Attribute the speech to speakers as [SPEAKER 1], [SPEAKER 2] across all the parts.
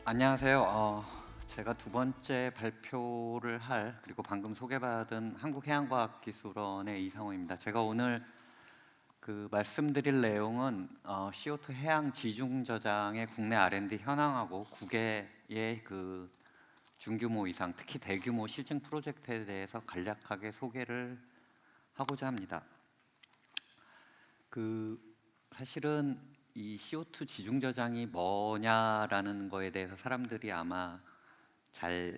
[SPEAKER 1] 안녕하세요. 제가 두 번째 발표를 그리고 방금 소개받은 한국해양과학기술원의 이상호입니다. 제가 오늘 말씀드릴 내용은 CO2 해양 지중 저장의 국내 R&D 현황하고 9개의 중규모 이상, 특히 대규모 실증 프로젝트에 대해서 간략하게 소개를 하고자 합니다. 사실은 이 CO2 지중 저장이 뭐냐라는 거에 대해서 사람들이 아마 잘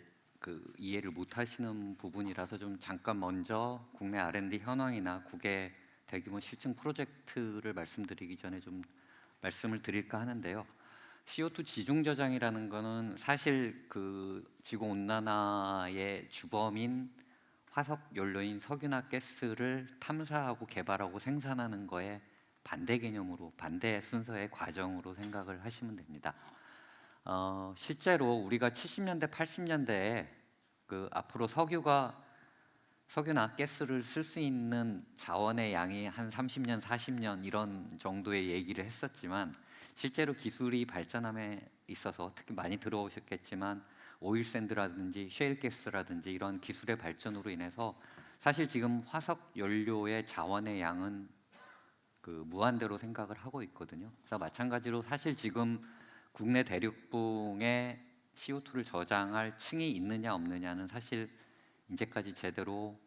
[SPEAKER 1] 이해를 못 하시는 부분이라서 좀 잠깐 먼저 국내 R&D 현황이나 국외 대규모 실증 프로젝트를 말씀드리기 전에 좀 말씀을 드릴까 하는데요. CO2 지중 저장이라는 거는 사실 지구 온난화의 주범인 화석 연료인 석유나 가스를 탐사하고 개발하고 생산하는 거에 반대 개념으로, 반대 순서의 과정으로 생각을 하시면 됩니다. 실제로 우리가 70년대, 80년대에 앞으로 석유나 가스를 쓸 수 있는 자원의 양이 한 30년, 40년 이런 정도의 얘기를 했었지만 실제로 기술이 발전함에 있어서 특히 많이 들어오셨겠지만 오일샌드라든지 셰일가스라든지 이런 기술의 발전으로 인해서 사실 지금 화석 연료의 자원의 양은 무한대로 생각을 하고 있거든요. 그래서 마찬가지로 사실 지금 국내 대륙붕에 CO2를 저장할 층이 있느냐 없느냐는 사실 이제까지 제대로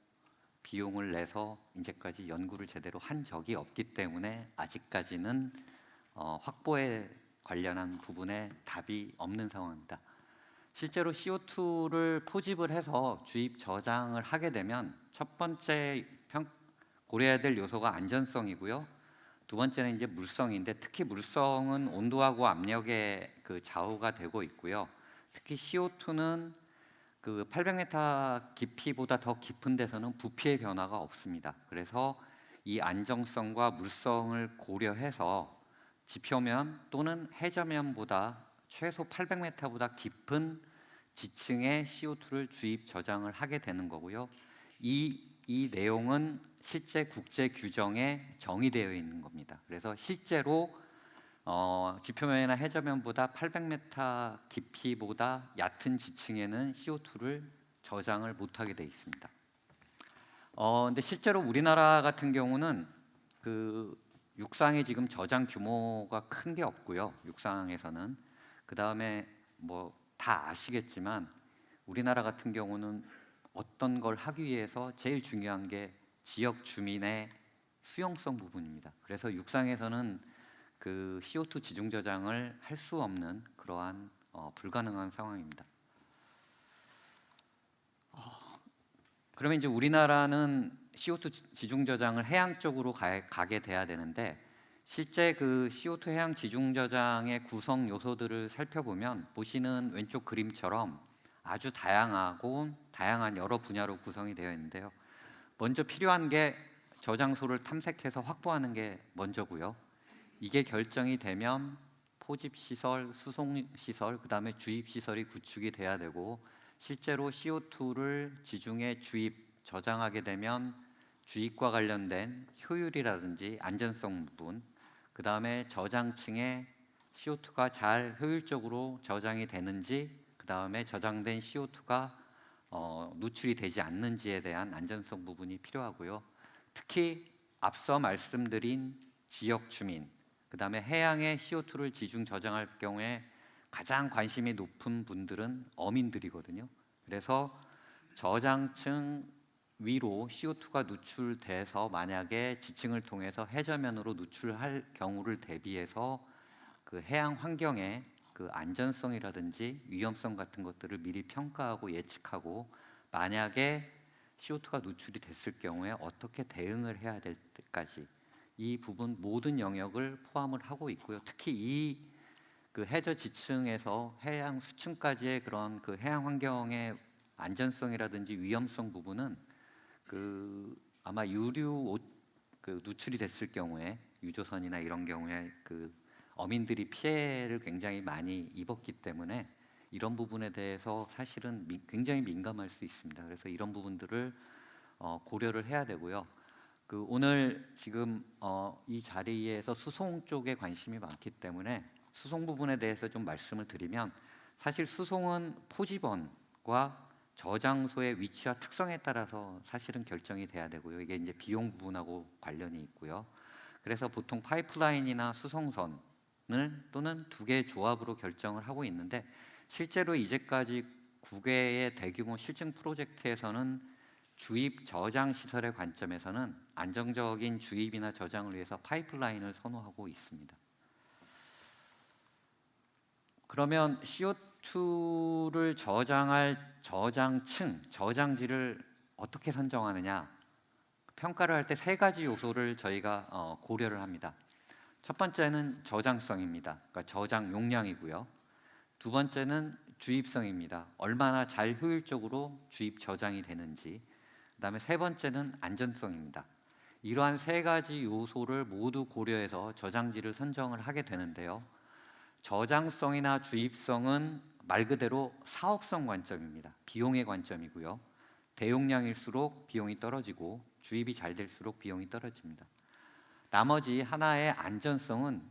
[SPEAKER 1] 비용을 내서 이제까지 연구를 제대로 한 적이 없기 때문에 아직까지는 확보에 관련한 부분에 답이 없는 상황입니다. 실제로 CO2를 포집을 해서 주입 저장을 하게 되면 첫 번째 고려해야 될 요소가 안전성이고요. 두 번째는 이제 물성인데 특히 물성은 온도하고 압력에 좌우가 되고 있고요. 특히 CO2는 800m 깊이보다 더 깊은 데서는 부피의 변화가 없습니다. 그래서 이 안정성과 물성을 고려해서 지표면 또는 해저면보다 최소 800m보다 깊은 지층에 CO2를 주입 저장을 하게 되는 거고요. 이 내용은 실제 국제 규정에 정의되어 있는 겁니다. 그래서 실제로 지표면이나 해저면보다 800m 깊이보다 얕은 지층에는 CO2를 저장을 못하게 되어 있습니다. 근데 실제로 우리나라 같은 경우는 육상에 지금 저장 규모가 큰 게 없고요. 육상에서는 그 다음에 뭐 다 아시겠지만 우리나라 같은 경우는 어떤 걸 하기 위해서 제일 중요한 게 지역 주민의 수용성 부분입니다. 그래서 육상에서는 CO2 지중 저장을 할 수 없는 그러한 불가능한 상황입니다. 그러면 이제 우리나라는 CO2 지중 저장을 해양 쪽으로 가게 돼야 되는데 실제 CO2 해양 지중 저장의 구성 요소들을 살펴보면 보시는 왼쪽 그림처럼 아주 다양한 여러 분야로 구성이 되어 있는데요. 먼저 필요한 게 저장소를 탐색해서 확보하는 게 먼저고요. 이게 결정이 되면 포집시설, 수송시설, 그 다음에 주입시설이 구축이 돼야 되고 실제로 CO2를 지중해 주입, 저장하게 되면 주입과 관련된 효율이라든지 안전성 부분, 그 다음에 저장층에 CO2가 잘 효율적으로 저장이 되는지, 그 다음에 저장된 CO2가 누출이 되지 않는지에 대한 안전성 부분이 필요하고요. 특히 앞서 말씀드린 지역 주민, 그 다음에 해양에 CO2를 지중 저장할 경우에 가장 관심이 높은 분들은 어민들이거든요. 그래서 저장층 위로 CO2가 누출돼서 만약에 지층을 통해서 해저면으로 누출할 경우를 대비해서 해양 환경의 안전성이라든지 위험성 같은 것들을 미리 평가하고 예측하고 만약에 CO2가 누출이 됐을 경우에 어떻게 대응을 해야 될 때까지 이 부분 모든 영역을 포함을 하고 있고요. 특히 이 해저 지층에서 해양 수층까지의 그런 해양 환경의 안전성이라든지 위험성 부분은 아마 누출이 됐을 경우에 유조선이나 이런 경우에 어민들이 피해를 굉장히 많이 입었기 때문에 이런 부분에 대해서 사실은 굉장히 민감할 수 있습니다. 그래서 이런 부분들을 고려를 해야 되고요. 오늘 지금 이 자리에서 수송 쪽에 관심이 많기 때문에 수송 부분에 대해서 좀 말씀을 드리면 사실 수송은 포지번과 저장소의 위치와 특성에 따라서 사실은 결정이 돼야 되고요. 이게 이제 비용 부분하고 관련이 있고요. 그래서 보통 파이프라인이나 수송선을 또는 두 개의 조합으로 결정을 하고 있는데, 실제로 이제까지 9개의 대규모 실증 프로젝트에서는 주입 저장 시설의 관점에서는 안정적인 주입이나 저장을 위해서 파이프라인을 선호하고 있습니다. 그러면 CO2를 저장할 저장층, 저장지를 어떻게 선정하느냐? 평가를 할 때 세 가지 요소를 저희가 고려를 합니다. 첫 번째는 저장성입니다. 그러니까 저장 용량이고요. 두 번째는 주입성입니다. 얼마나 잘 효율적으로 주입 저장이 되는지. 그다음에 세 번째는 안전성입니다. 이러한 세 가지 요소를 모두 고려해서 저장지를 선정을 하게 되는데요. 저장성이나 주입성은 말 그대로 사업성 관점입니다. 비용의 관점이고요. 대용량일수록 비용이 떨어지고 주입이 잘 될수록 비용이 떨어집니다. 나머지 하나의 안전성은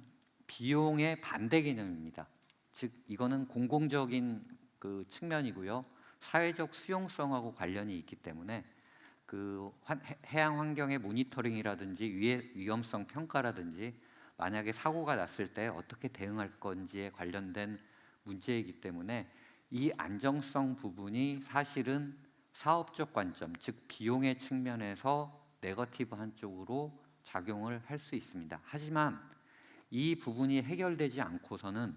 [SPEAKER 1] 비용의 반대 개념입니다. 즉 이거는 공공적인 그 측면이고요. 사회적 수용성하고 관련이 있기 때문에 그 해양 환경의 모니터링이라든지 위험성 평가라든지 만약에 사고가 났을 때 어떻게 대응할 건지에 관련된 문제이기 때문에 이 안정성 부분이 사실은 사업적 관점, 즉 비용의 측면에서 네거티브한 쪽으로 작용을 할 수 있습니다. 하지만 이 부분이 해결되지 않고서는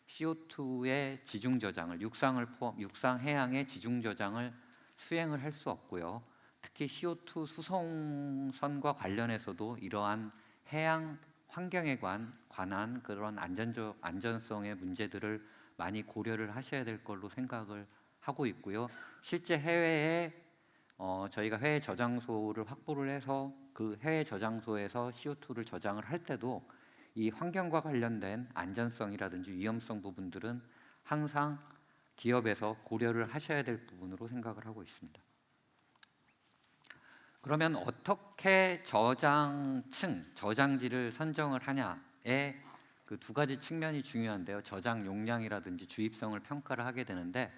[SPEAKER 1] CO2의 지중 저장을 육상 해양의 지중 저장을 수행을 할 수 없고요. 특히 CO2 수송선과 관련해서도 이러한 해양 환경에 관한 그런 안전성의 문제들을 많이 고려를 하셔야 될 걸로 생각을 하고 있고요. 실제 해외에 저희가 해외 저장소를 확보를 해서 그 해외 저장소에서 CO2를 저장을 할 때도 이 환경과 관련된 안전성이라든지 위험성 부분들은 항상 기업에서 고려를 하셔야 될 부분으로 생각을 하고 있습니다. 그러면 어떻게 저장층, 저장지를 선정을 하냐에 그 두 가지 측면이 중요한데요. 저장 용량이라든지 주입성을 평가를 하게 되는데,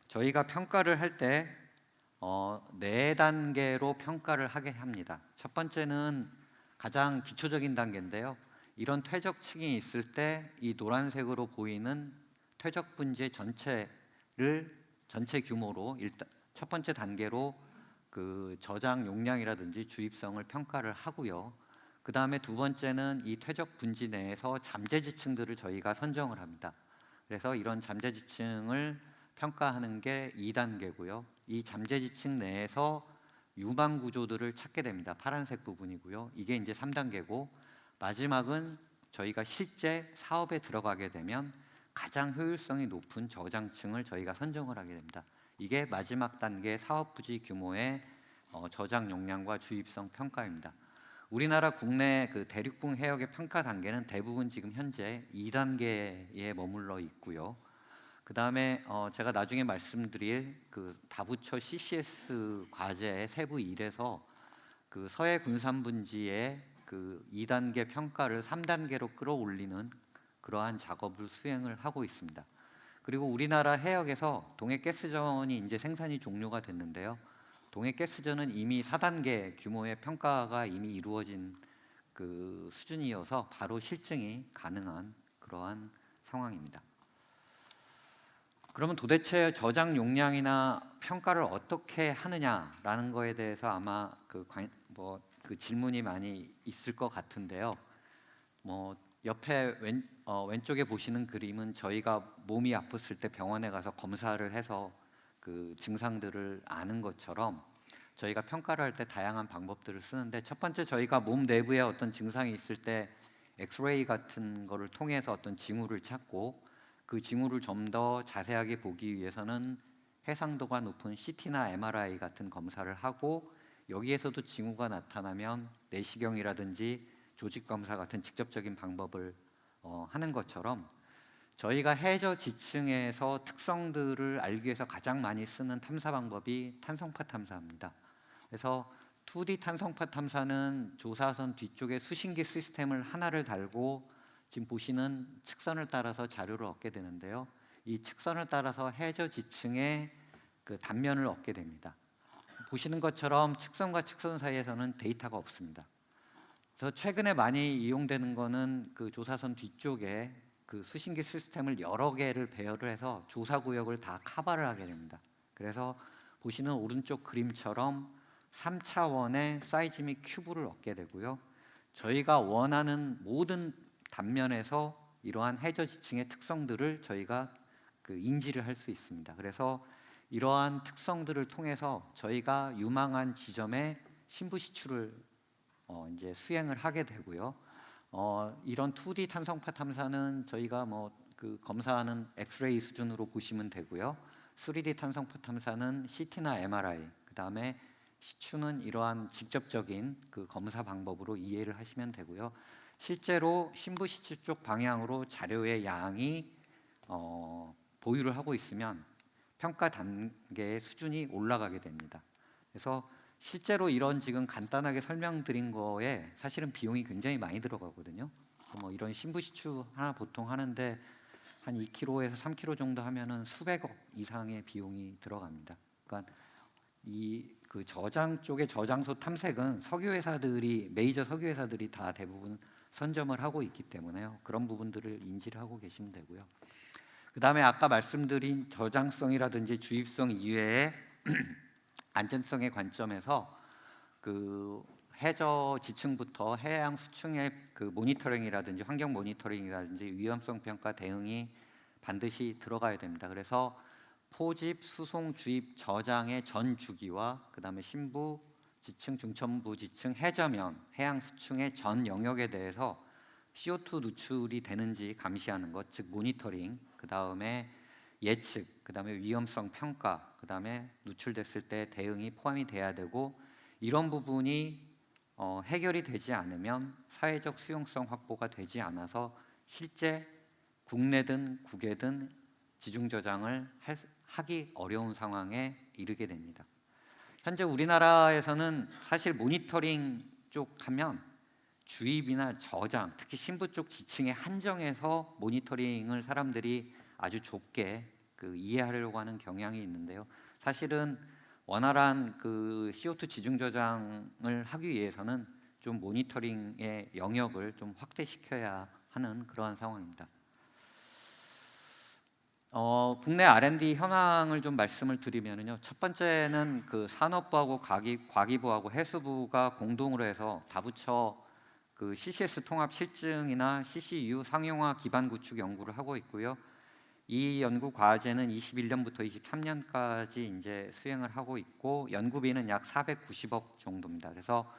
[SPEAKER 1] 저희가 평가를 할 때 네 단계로 평가를 하게 합니다. 첫 번째는 가장 기초적인 단계인데요. 이런 퇴적층이 있을 때 이 노란색으로 보이는 퇴적 분지 전체 규모로 일단 첫 번째 단계로 그 저장 용량이라든지 주입성을 평가를 하고요. 그 다음에 두 번째는 이 퇴적 분지 내에서 잠재지층들을 저희가 선정을 합니다. 그래서 이런 잠재지층을 평가하는 게 2단계고요. 이 잠재지층 내에서 유망 구조들을 찾게 됩니다. 파란색 부분이고요. 이게 이제 3단계고, 마지막은 저희가 실제 사업에 들어가게 되면 가장 효율성이 높은 저장층을 저희가 선정을 하게 됩니다. 이게 마지막 단계 사업 부지 규모의 저장 용량과 주입성 평가입니다. 우리나라 국내 그 대륙붕 해역의 평가 단계는 대부분 지금 현재 2단계에 머물러 있고요. 그 다음에 제가 나중에 말씀드릴 그 다부처 CCS 과제의 세부 1에서 그 서해 군산분지의 그 2단계 평가를 3단계로 끌어올리는 그러한 작업을 수행을 하고 있습니다. 그리고 우리나라 해역에서 동해가스전이 이제 생산이 종료가 됐는데요. 동해가스전은 이미 4단계 규모의 평가가 이미 이루어진 그 수준이어서 바로 실증이 가능한 그러한 상황입니다. 그러면 도대체 저장 용량이나 평가를 어떻게 하느냐라는 거에 대해서 아마 그 질문이 많이 있을 것 같은데요. 옆에 왼쪽에 보시는 그림은 저희가 몸이 아팠을 때 병원에 가서 검사를 해서 그 증상들을 아는 것처럼 저희가 평가를 할 때 다양한 방법들을 쓰는데, 첫 번째 저희가 몸 내부에 어떤 증상이 있을 때 엑스레이 같은 거를 통해서 어떤 징후를 찾고, 그 징후를 좀 더 자세하게 보기 위해서는 해상도가 높은 CT나 MRI 같은 검사를 하고, 여기에서도 징후가 나타나면 내시경이라든지 조직 검사 같은 직접적인 방법을 하는 것처럼, 저희가 해저 지층에서 특성들을 알기 위해서 가장 많이 쓰는 탐사 방법이 탄성파 탐사입니다. 그래서 2D 탄성파 탐사는 조사선 뒤쪽에 수신기 시스템을 하나를 달고 지금 보시는 측선을 따라서 자료를 얻게 되는데요. 이 측선을 따라서 해저 지층의 그 단면을 얻게 됩니다. 보시는 것처럼 측선과 측선 사이에서는 데이터가 없습니다. 그래서 최근에 많이 이용되는 거는 그 조사선 뒤쪽에 그 수신기 시스템을 여러 개를 배열을 해서 조사 구역을 다 커버를 하게 됩니다. 그래서 보시는 오른쪽 그림처럼 3차원의 사이즈 및 큐브를 얻게 되고요. 저희가 원하는 모든 단면에서 이러한 해저 지층의 특성들을 저희가 그 인지를 할 수 있습니다. 그래서 이러한 특성들을 통해서 저희가 유망한 지점에 신부 시추를 이제 수행을 하게 되고요. 이런 2D 탄성파 탐사는 저희가 뭐 그 검사하는 엑스레이 수준으로 보시면 되고요. 3D 탄성파 탐사는 CT나 MRI, 그 다음에 시추는 이러한 직접적인 그 검사 방법으로 이해를 하시면 되고요. 실제로 신부 시추 쪽 방향으로 자료의 양이 보유를 하고 있으면 평가 단계의 수준이 올라가게 됩니다. 그래서 실제로 이런 지금 간단하게 설명드린 거에 사실은 비용이 굉장히 많이 들어가거든요. 뭐 이런 신부 시추 하나 보통 하는데 한 2kg에서 3kg 정도 하면은 수백억 이상의 비용이 들어갑니다. 그러니까 이 그 저장 쪽의 저장소 탐색은 석유 회사들이 메이저 석유 회사들이 다 대부분 선점을 하고 있기 때문에요. 그런 부분들을 인지를 하고 계시면 되고요. 그 다음에 아까 말씀드린 저장성이라든지 주입성 이외에 안전성의 관점에서 그 해저 지층부터 해양 수층의 그 모니터링이라든지 환경 모니터링이라든지 위험성 평가 대응이 반드시 들어가야 됩니다. 그래서 포집, 수송, 주입, 저장의 전 주기와 그 다음에 신부 지층, 중천부 지층, 해저면, 해양 수층의 전 영역에 대해서 CO2 누출이 되는지 감시하는 것, 즉 모니터링, 그 다음에 예측, 그 다음에 위험성 평가, 그 다음에 누출됐을 때 대응이 포함이 돼야 되고 이런 부분이 해결이 되지 않으면 사회적 수용성 확보가 되지 않아서 실제 국내든 국외든 지중 저장을 하기 어려운 상황에 이르게 됩니다. 현재 우리나라에서는 사실 모니터링 쪽 하면 주입이나 저장, 특히 신부 쪽 지층에 한정해서 모니터링을 사람들이 아주 좁게 그 이해하려고 하는 경향이 있는데요. 사실은 원활한 그 CO2 지중 저장을 하기 위해서는 좀 모니터링의 영역을 좀 확대시켜야 하는 그러한 상황입니다. 국내 R&D 현황을 좀 말씀을 드리면요. 첫 번째는 그 산업부하고 과기부하고 해수부가 공동으로 해서 다부처 그 CCS 통합 실증이나 CCU 상용화 기반 구축 연구를 하고 있고요. 이 연구 과제는 21년부터 23년까지 이제 수행을 하고 있고 연구비는 약 490억 정도입니다. 그래서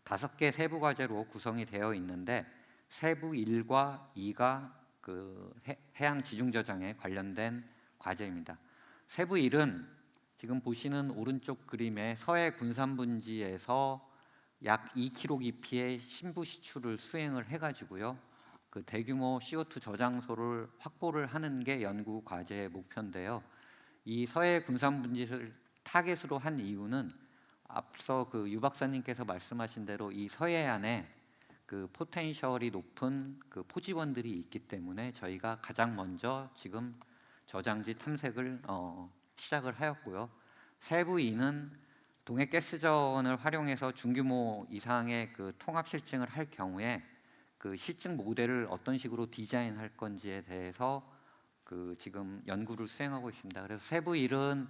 [SPEAKER 1] 5개 세부 과제로 구성이 되어 있는데 세부 1과 2가 그 해양 지중 저장에 관련된 과제입니다. 세부 1은 지금 보시는 오른쪽 그림의 서해 군산 분지에서 약 2km 깊이의 신부 시추를 수행을 해가지고요. 그 대규모 CO2 저장소를 확보를 하는 게 연구 과제의 목표인데요. 이 서해 군산 분지를 타겟으로 한 이유는 앞서 그 유 박사님께서 말씀하신 대로 이 서해안에 그 포텐셜이 높은 그 포지원들이 있기 때문에 저희가 가장 먼저 지금 저장지 탐색을 시작을 하였고요. 세부 2는 동해가스전을 활용해서 중규모 이상의 그 통합 실증을 할 경우에 그 실증 모델을 어떤 식으로 디자인할 건지에 대해서 그 지금 연구를 수행하고 있습니다. 그래서 세부 1은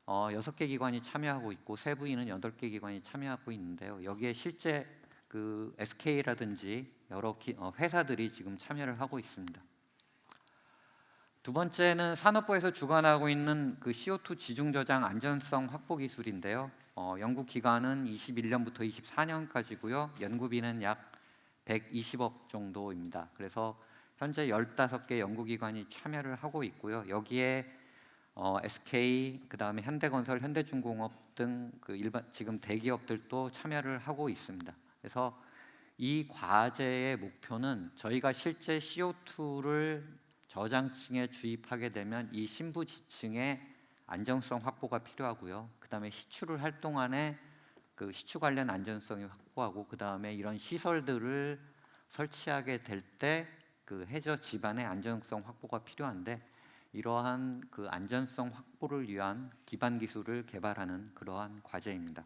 [SPEAKER 1] 6개 기관이 참여하고 있고 세부 2는 8개 기관이 참여하고 있는데요. 여기에 실제 그 SK라든지 여러 회사들이 지금 참여를 하고 있습니다. 두 번째는 산업부에서 주관하고 있는 그 CO2 지중 저장 안전성 확보 기술인데요. 연구 기간은 21년부터 24년까지고요. 연구비는 약 120억 정도입니다. 그래서 현재 15개 연구기관이 참여를 하고 있고요. 여기에 SK, 그 다음에 현대건설, 현대중공업 등 그 일반 지금 대기업들도 참여를 하고 있습니다. 그래서 이 과제의 목표는 저희가 실제 CO2를 저장층에 주입하게 되면 이 신부 지층의 안정성 확보가 필요하고요. 그 다음에 시추를 할 동안에 그 시추 관련 안전성이 확보하고 그 다음에 이런 시설들을 설치하게 될 때 그 해저 집안의 안정성 확보가 필요한데 이러한 그 안전성 확보를 위한 기반 기술을 개발하는 그러한 과제입니다.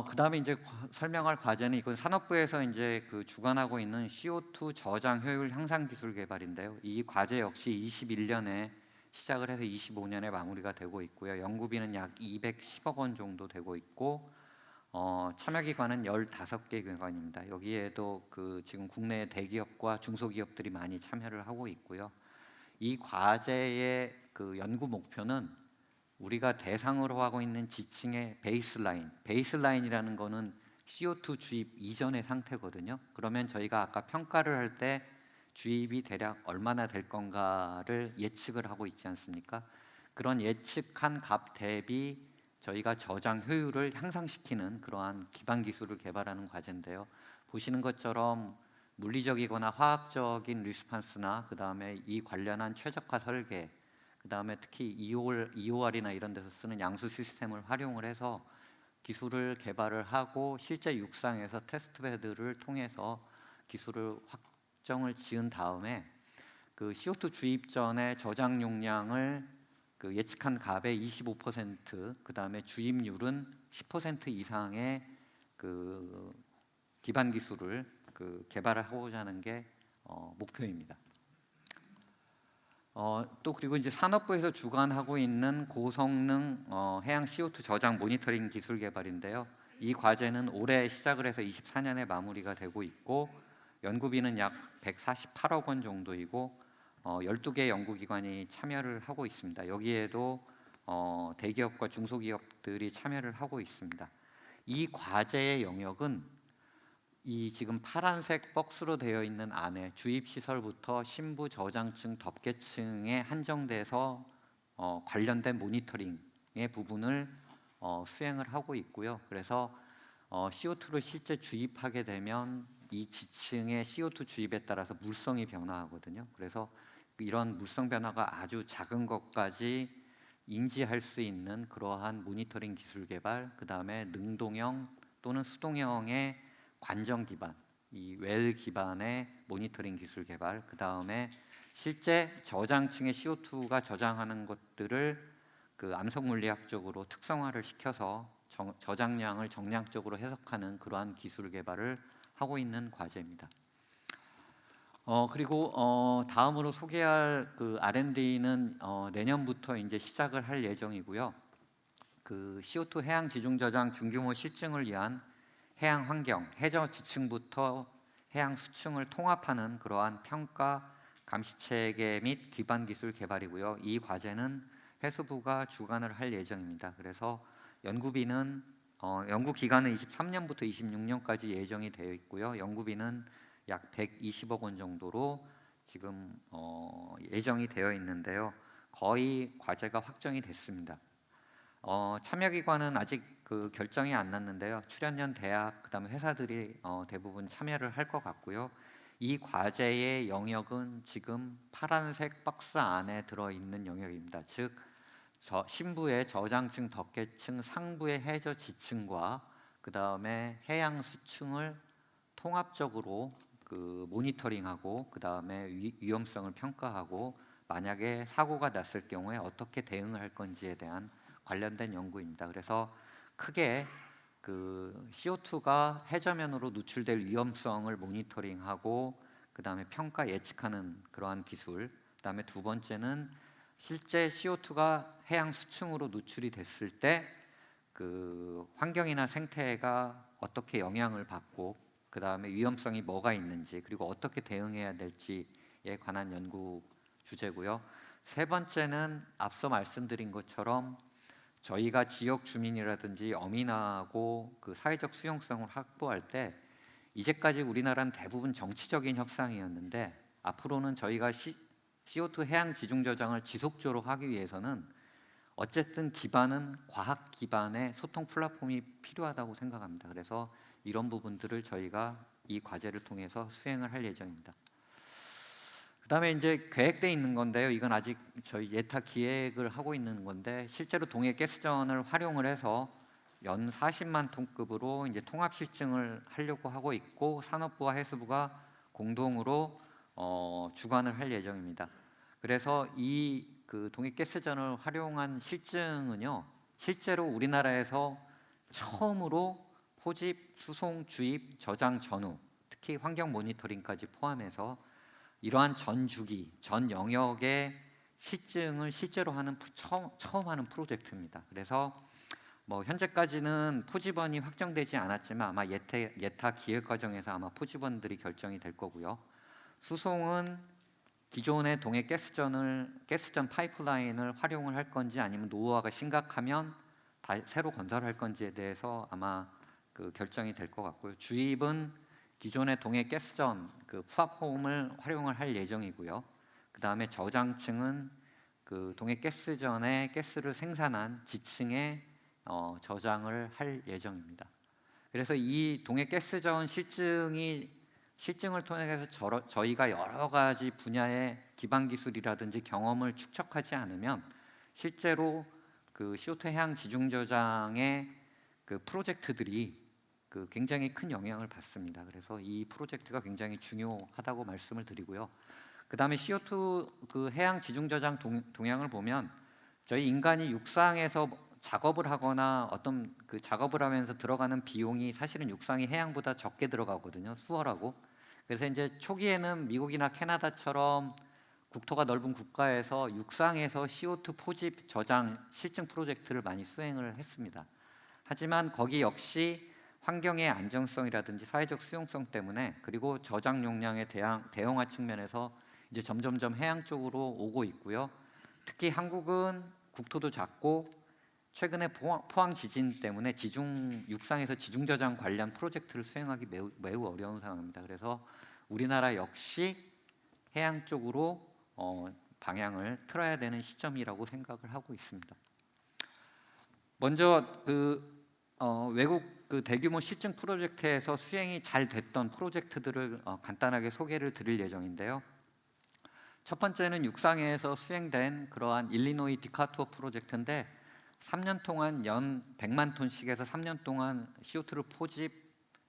[SPEAKER 1] 그다음에 이제 설명할 과제는 이건 산업부에서 이제 그 주관하고 있는 CO2 저장 효율 향상 기술 개발인데요. 이 과제 역시 21년에 시작을 해서 25년에 마무리가 되고 있고요. 연구비는 약 210억 원 정도 되고 있고 참여 기관은 15개 기관입니다. 여기에도 그 지금 국내 대기업과 중소기업들이 많이 참여를 하고 있고요. 이 과제의 그 연구 목표는 우리가 대상으로 하고 있는 지층의 베이스라인이라는 거는 CO2 주입 이전의 상태거든요. 그러면 저희가 아까 평가를 할 때 주입이 대략 얼마나 될 건가를 예측을 하고 있지 않습니까? 그런 예측한 값 대비 저희가 저장 효율을 향상시키는 그러한 기반 기술을 개발하는 과제인데요. 보시는 것처럼 물리적이거나 화학적인 리스판스나 그다음에 이 관련한 최적화 설계, 그다음에 특히 EOR이나 이런 데서 쓰는 양수 시스템을 활용을 해서 기술을 개발을 하고 실제 육상에서 테스트베드를 통해서 기술을 확정을 지은 다음에 그 CO2 주입 전에 저장 용량을 그 예측한 값의 25%, 그다음에 주입률은 10% 이상의 그 기반 기술을 그 개발을 하고자 하는 게 목표입니다. 또 그리고 이제 산업부에서 주관하고 있는 고성능 해양 CO2 저장 모니터링 기술 개발인데요. 이 과제는 올해 시작을 해서 24년에 마무리가 되고 있고 연구비는 약 148억 원 정도이고 12개 연구기관이 참여를 하고 있습니다. 여기에도 대기업과 중소기업들이 참여를 하고 있습니다. 이 과제의 영역은 이 지금 파란색 박스로 되어 있는 안에 주입 시설부터 신부 저장층 덮개층에 한정돼서 관련된 모니터링의 부분을 수행을 하고 있고요. 그래서 CO2를 실제 주입하게 되면 이 지층의 CO2 주입에 따라서 물성이 변화하거든요. 그래서 이런 물성 변화가 아주 작은 것까지 인지할 수 있는 그러한 모니터링 기술 개발, 그 다음에 능동형 또는 수동형의 관정 기반, 이 웰 기반의 모니터링 기술 개발, 그 다음에 실제 저장층의 CO2가 저장하는 것들을 그 암석 물리학적으로 특성화를 시켜서 저장량을 정량적으로 해석하는 그러한 기술 개발을 하고 있는 과제입니다. 그리고 다음으로 소개할 그 R&D는 내년부터 이제 시작을 할 예정이고요. 그 CO2 해양 지중 저장 중규모 실증을 위한 해양 환경, 해저 지층부터 해양 수층을 통합하는 그러한 평가 감시 체계 및 기반 기술 개발이고요. 이 과제는 해수부가 주관을 할 예정입니다. 그래서 연구비는 연구 기간은 23년부터 26년까지 예정이 되어 있고요. 연구비는 약 120억 원 정도로 지금 예정이 되어 있는데요. 거의 과제가 확정이 됐습니다. 참여 기관은 아직 그 결정이 안 났는데요. 출연연 대학 그다음에 회사들이 대부분 참여를 할 것 같고요. 이 과제의 영역은 지금 파란색 박스 안에 들어 있는 영역입니다. 즉 신부의 저장층 덮개층 상부의 해저 지층과 그다음에 해양 수층을 통합적으로 그 모니터링하고 그다음에 위험성을 평가하고 만약에 사고가 났을 경우에 어떻게 대응을 할 건지에 대한 관련된 연구입니다. 그래서 크게 그 CO2가 해저면으로 누출될 위험성을 모니터링하고 그다음에 평가 예측하는 그러한 기술. 그다음에 두 번째는 실제 CO2가 해양 수층으로 누출이 됐을 때 그 환경이나 생태가 어떻게 영향을 받고 그다음에 위험성이 뭐가 있는지 그리고 어떻게 대응해야 될지에 관한 연구 주제고요. 세 번째는 앞서 말씀드린 것처럼 저희가 지역 주민이라든지 어민하고 그 사회적 수용성을 확보할 때 이제까지 우리나라는 대부분 정치적인 협상이었는데 앞으로는 저희가 CO2 해양 지중 저장을 지속적으로 하기 위해서는 어쨌든 기반은 과학 기반의 소통 플랫폼이 필요하다고 생각합니다. 그래서 이런 부분들을 저희가 이 과제를 통해서 수행을 할 예정입니다. 그다음에 이제 계획돼 있는 건데요. 이건 아직 저희 예타 기획을 하고 있는 건데 실제로 동해 가스전을 활용을 해서 연 40만 톤급으로 이제 통합 실증을 하려고 하고 있고 산업부와 해수부가 공동으로 주관을 할 예정입니다. 그래서 이 그 동해가스전을 활용한 실증은요, 실제로 우리나라에서 처음으로 포집, 수송, 주입, 저장, 전후, 특히 환경 모니터링까지 포함해서 이러한 전 주기, 전 영역의 실증을 실제로 하는 처음 하는 프로젝트입니다. 그래서 뭐 현재까지는 포집원이 확정되지 않았지만 아마 예타 기획 과정에서 아마 포집원들이 결정이 될 거고요. 수송은 기존의 가스전 파이프라인을 활용을 할 건지 아니면 노후화가 심각하면 새로 건설할 건지에 대해서 아마 그 결정이 될 것 같고요. 주입은 기존의 가스전 그 플랫폼을 활용을 할 예정이고요. 그 다음에 저장층은 그 가스전에 가스를 생산한 지층에 저장을 할 예정입니다. 그래서 이 가스전 실증을 통해서 저희가 여러 가지 분야의 기반 기술이라든지 경험을 축적하지 않으면 실제로 그 CO2 해양 지중 저장의 그 프로젝트들이 그 굉장히 큰 영향을 받습니다. 그래서 이 프로젝트가 굉장히 중요하다고 말씀을 드리고요. 그다음에 CO2 그 해양 지중 저장 동향을 보면 저희 인간이 육상에서 작업을 하거나 어떤 그 작업을 하면서 들어가는 비용이 사실은 육상이 해양보다 적게 들어가거든요. 수월하고. 그래서 이제 초기에는 미국이나 캐나다처럼 국토가 넓은 국가에서 육상에서 CO2 포집 저장 실증 프로젝트를 많이 수행을 했습니다. 하지만 거기 역시 환경의 안정성이라든지 사회적 수용성 때문에 그리고 저장 용량의 대형화 측면에서 이제 점점점 해양 쪽으로 오고 있고요. 특히 한국은 국토도 작고 최근에 포항 지진 때문에 육상에서 지중 저장 관련 프로젝트를 수행하기 매우 어려운 상황입니다. 그래서 우리나라 역시 해양 쪽으로 방향을 틀어야 되는 시점이라고 생각을 하고 있습니다. 먼저 외국 그 대규모 실증 프로젝트에서 수행이 잘 됐던 프로젝트들을 간단하게 소개를 드릴 예정인데요. 첫 번째는 육상에서 수행된 그러한 일리노이 디카투어 프로젝트인데 3년 동안 연 100만 톤씩에서 3년 동안 CO2를 포집,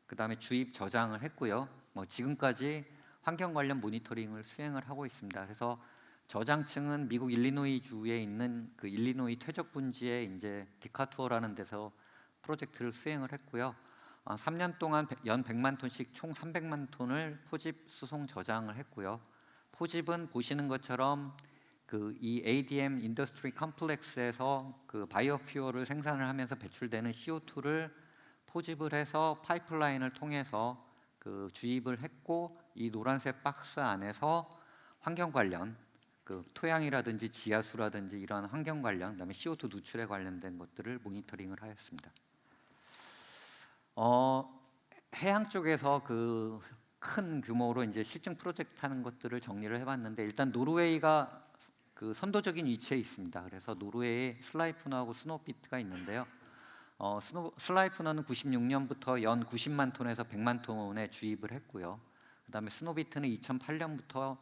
[SPEAKER 1] 그다음에 주입 저장을 했고요. 지금까지 환경 관련 모니터링을 수행을 하고 있습니다. 그래서 저장층은 미국 일리노이 주에 있는 그 일리노이 퇴적 분지에 이제 디카투어라는 데서 프로젝트를 수행을 했고요. 3년 동안 연 100만 톤씩 총 300만 톤을 포집, 수송, 저장을 했고요. 포집은 보시는 것처럼 그 이 ADM 인더스트리 컴플렉스에서 그 바이오퓨얼을 생산을 하면서 배출되는 CO2를 포집을 해서 파이프라인을 통해서 그 주입을 했고, 이 노란색 박스 안에서 환경 관련 그 토양이라든지 지하수라든지 이러한 환경 관련, 그다음에 CO2 누출에 관련된 것들을 모니터링을 하였습니다. 해양 쪽에서 그 큰 규모로 이제 실증 프로젝트 하는 것들을 정리를 해봤는데, 일단 노르웨이가 그 선도적인 위치에 있습니다. 그래서 노르웨이에 슬라이프너하고 스노비트가 있는데요. 슬라이프너는 96년부터 연 90만 톤에서 100만 톤에 주입을 했고요. 그다음에 스노비트는 2008년부터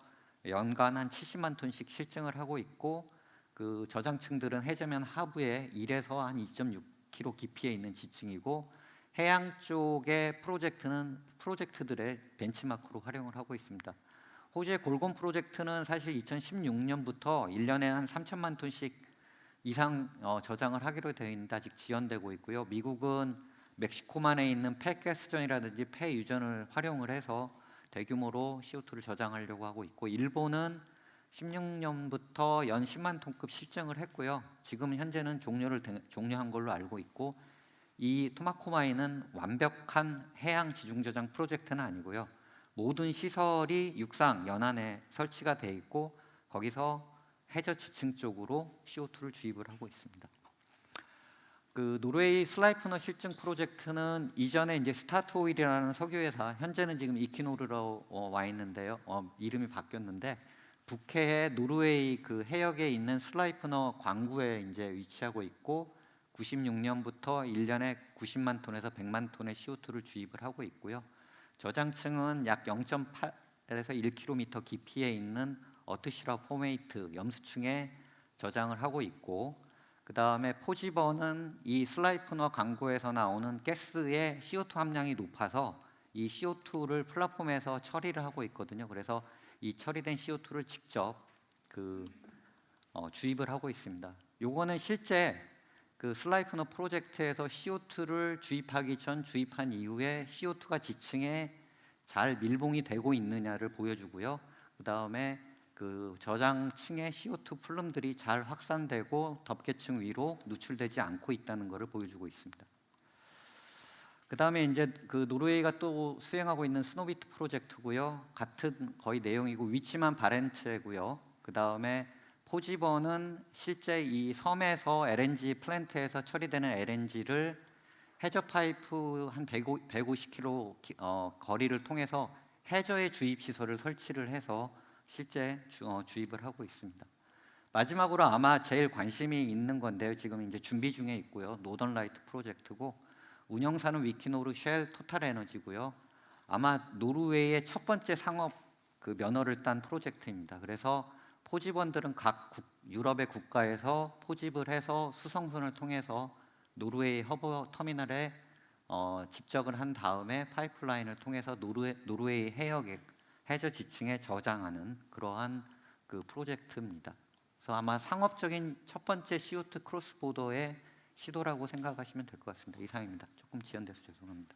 [SPEAKER 1] 연간 한 70만 톤씩 실증을 하고 있고, 그 저장층들은 해저면 하부에 1에서 한 2.6km 깊이에 있는 지층이고, 해양 쪽의 프로젝트들의 벤치마크로 활용을 하고 있습니다. 호주의 골곤 프로젝트는 사실 2016년부터 1년에 한 3천만 톤씩 이상 저장을 하기로 되어 있는데 아직 지연되고 있고요. 미국은 멕시코만에 있는 폐가스전이라든지 폐유전을 활용을 해서 대규모로 CO2를 저장하려고 하고 있고, 일본은 16년부터 연 10만 톤급 실증을 했고요. 지금 현재는 종료한 걸로 알고 있고, 이 토마코마이는 완벽한 해양 지중 저장 프로젝트는 아니고요. 모든 시설이 육상 연안에 설치가 되어 있고, 거기서 해저 지층 쪽으로 CO2를 주입을 하고 있습니다. 그 노르웨이 슬라이프너 실증 프로젝트는 이전에 이제 스타트오일이라는 석유회사, 현재는 지금 이키노르로 와 있는데요. 이름이 바뀌었는데 북해의 노르웨이 그 해역에 있는 슬라이프너 광구에 이제 위치하고 있고, 96년부터 1년에 90만 톤에서 100만 톤의 CO2를 주입을 하고 있고요. 저장층은 약 0.8에서 1km 깊이에 있는 어트시라 포메이트 염수층에 저장을 하고 있고, 그 다음에 포집원은 이 슬라이프너 강구에서 나오는 가스의 CO2 함량이 높아서 이 CO2를 플랫폼에서 처리를 하고 있거든요. 그래서 이 처리된 CO2를 직접 주입을 하고 있습니다. 요거는 실제 그 슬라이프너 프로젝트에서 CO2를 주입하기 전, 주입한 이후에 CO2가 지층에 잘 밀봉이 되고 있느냐를 보여주고요. 그 다음에 그 저장층의 CO2 플룸들이 잘 확산되고 덮개층 위로 누출되지 않고 있다는 것을 보여주고 있습니다. 그 다음에 이제 그 노르웨이가 또 수행하고 있는 스노비트 프로젝트고요. 같은 거의 내용이고 위치만 바렌츠고요. 그 다음에 포지번은 실제 이 섬에서 LNG 플랜트에서 처리되는 LNG를 해저 파이프 한 150km 거리를 통해서 해저의 주입 시설을 설치를 해서 실제 주입을 하고 있습니다. 마지막으로 아마 제일 관심이 있는 건데요. 지금 이제 준비 중에 있고요. 노던 라이트 프로젝트고 운영사는 위키노르, 쉘, 토탈 에너지고요. 아마 노르웨이의 첫 번째 상업 그 면허를 딴 프로젝트입니다. 그래서 포집원들은 각 유럽의 국가에서 포집을 해서 수송선을 통해서 노르웨이 허브 터미널에 집적을 한 다음에 파이프라인을 통해서 노르웨이 해역에 해저 지층에 저장하는 그러한 그 프로젝트입니다. 그래서 아마 상업적인 첫 번째 CO2 크로스 보더의 시도라고 생각하시면 될 것 같습니다. 이상입니다. 조금 지연돼서 죄송합니다.